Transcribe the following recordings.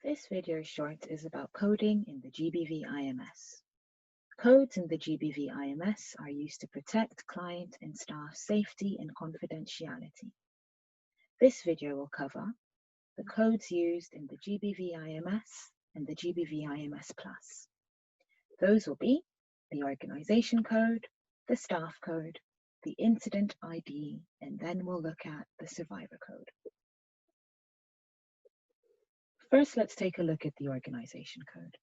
This video short is about coding in the GBVIMS. Codes in the GBVIMS are used to protect client and staff safety and confidentiality. This video will cover the codes used in the GBVIMS and the GBVIMS Plus. Those will be the organization code, the staff code, the incident ID, and then we'll look at the survivor code. First, let's take a look at the organization code.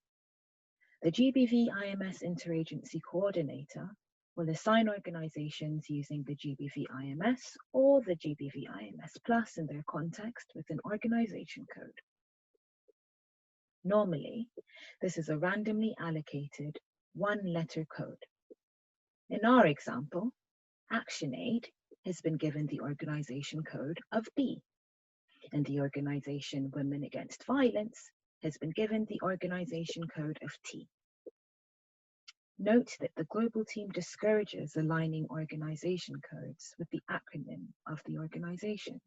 The GBVIMS Interagency Coordinator will assign organizations using the GBVIMS or the GBVIMS Plus in their context with an organization code. Normally, this is a randomly allocated one-letter code. In our example, ActionAid has been given the organization code of B, and the organization Women Against Violence has been given the organization code of T. Note that the global team discourages aligning organization codes with the acronym of the organization.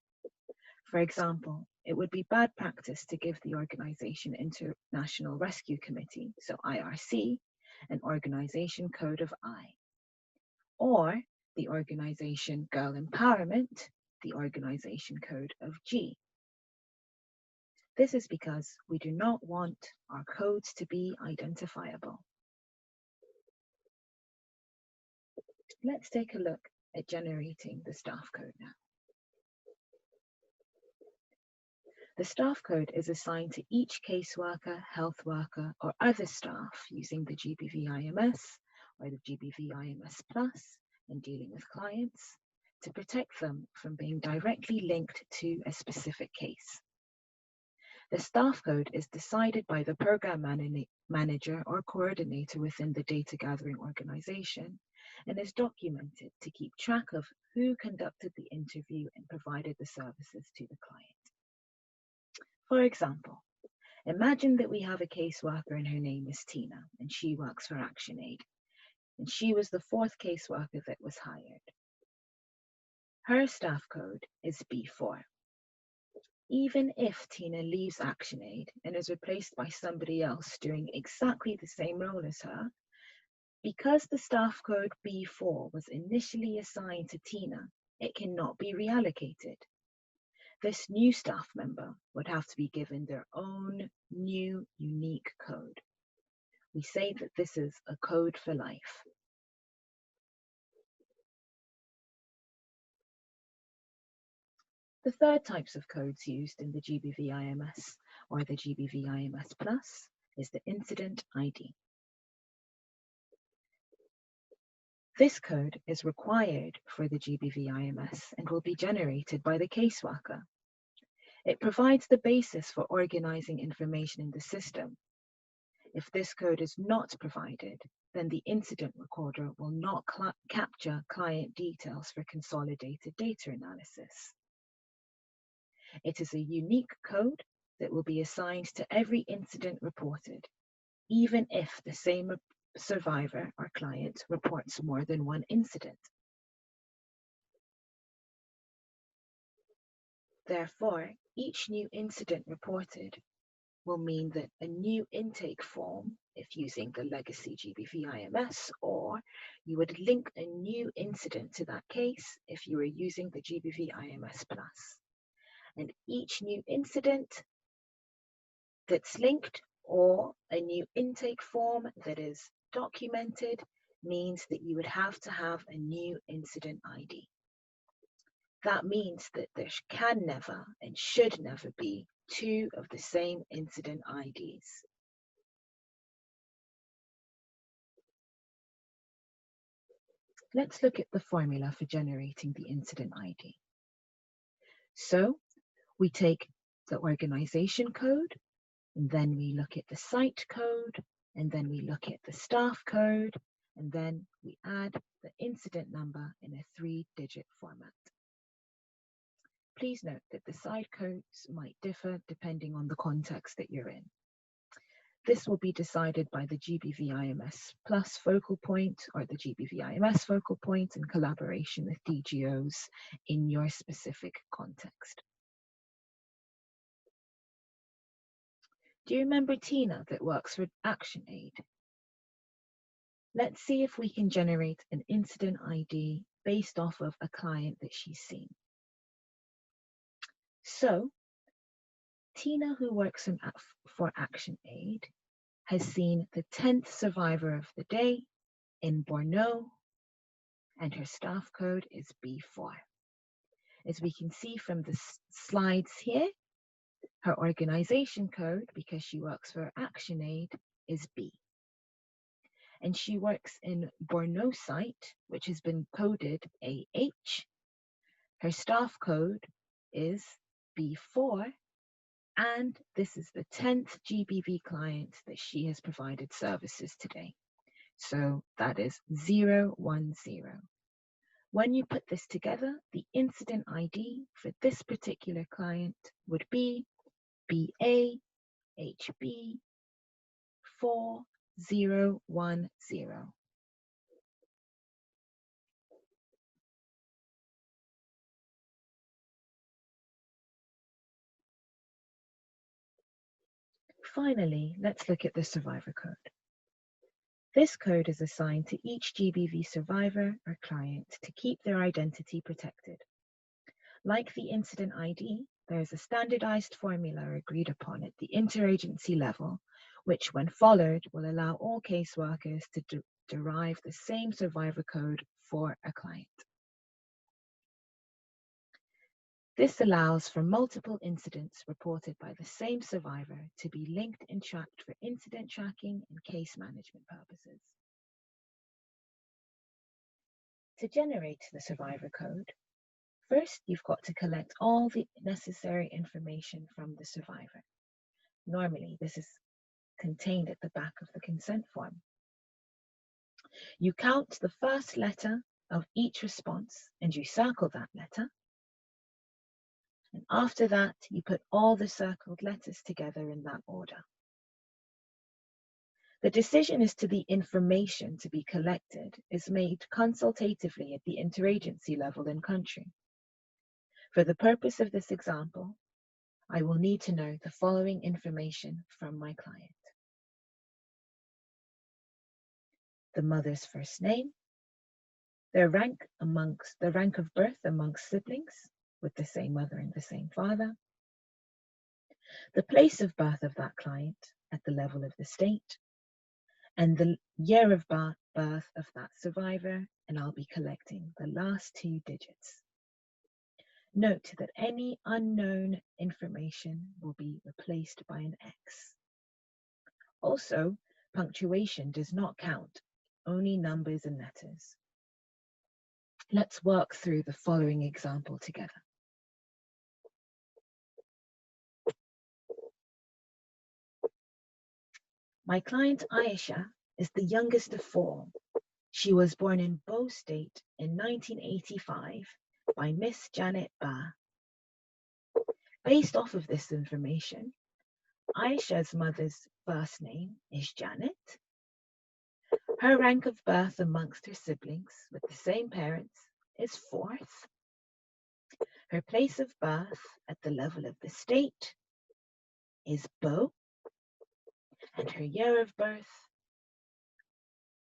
For example, it would be bad practice to give the Organization International Rescue Committee, so IRC, an organization code of I, or the organization Girl Empowerment, the organization code of G. This is because we do not want our codes to be identifiable. Let's take a look at generating the staff code now. The staff code is assigned to each caseworker, health worker, or other staff using the GBVIMS or the GBVIMS Plus in dealing with clients to protect them from being directly linked to a specific case. The staff code is decided by the program manager or coordinator within the data gathering organization and is documented to keep track of who conducted the interview and provided the services to the client. For example, imagine that we have a caseworker and her name is Tina and she works for ActionAid, and she was the fourth caseworker that was hired. Her staff code is B4. Even if Tina leaves ActionAid and is replaced by somebody else doing exactly the same role as her, because the staff code B4 was initially assigned to Tina, it cannot be reallocated. This new staff member would have to be given their own new unique code. We say that this is a code for life. The third types of codes used in the GBVIMS or the GBVIMS Plus is the incident ID. This code is required for the GBVIMS and will be generated by the caseworker. It provides the basis for organizing information in the system. If this code is not provided, then the incident recorder will not capture client details for consolidated data analysis. It is a unique code that will be assigned to every incident reported, even if the same survivor or client reports more than one incident. Therefore, each new incident reported will mean that a new intake form, if using the legacy GBVIMS, or you would link a new incident to that case if you were using the GBVIMS Plus. And each new incident that's linked or a new intake form that is documented means that you would have to have a new incident ID. That means that there can never and should never be two of the same incident IDs. Let's look at the formula for generating the incident ID. So we take the organization code, and then we look at the site code, and then we look at the staff code, and then we add the incident number in a 3-digit format. Please note that the site codes might differ depending on the context that you're in. This will be decided by the GBVIMS Plus focal point or the GBVIMS focal point in collaboration with DGOs in your specific context. Do you remember Tina that works for ActionAid? Let's see if we can generate an incident ID based off of a client that she's seen. So, Tina, who works for ActionAid, has seen the 10th survivor of the day in Borno, and her staff code is B4. As we can see from the slides here, her organization code, because she works for ActionAid, is B. And she works in Borno site, which has been coded AH. Her staff code is B4, and this is the 10th GBV client that she has provided services today. So that is 010. When you put this together, the incident ID for this particular client would be BAHB 4010. Finally, let's look at the survivor code. This code is assigned to each GBV survivor or client to keep their identity protected. Like the incident ID, there is a standardized formula agreed upon at the interagency level, which when followed will allow all caseworkers to derive the same survivor code for a client. This allows for multiple incidents reported by the same survivor to be linked and tracked for incident tracking and case management purposes. To generate the survivor code, first you've got to collect all the necessary information from the survivor. Normally, this is contained at the back of the consent form. You count the first letter of each response and you circle that letter. And after that, you put all the circled letters together in that order. The decision as to the information to be collected is made consultatively at the interagency level in country. For the purpose of this example, I will need to know the following information from my client. The mother's first name, their rank of birth amongst siblings with the same mother and the same father, the place of birth of that client at the level of the state, and the year of birth of that survivor, and I'll be collecting the last 2 digits. Note that any unknown information will be replaced by an X. Also, punctuation does not count, only numbers and letters. Let's work through the following example together. My client Aisha is the youngest of 4. She was born in Bo State in 1985 by Miss Janet Ba. Based off of this information, Aisha's mother's first name is Janet. Her rank of birth amongst her siblings with the same parents is 4th. Her place of birth at the level of the state is Bo. And her year of birth,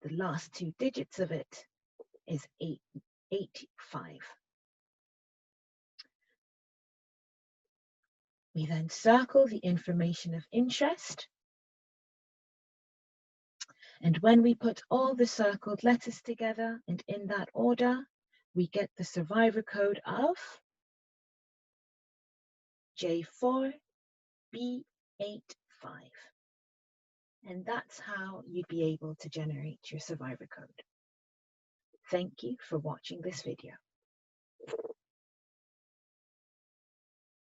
the last 2 digits of it, is 885. We then circle the information of interest. And when we put all the circled letters together and in that order, we get the survivor code of J4B85. And that's how you'd be able to generate your survivor code. Thank you for watching this video.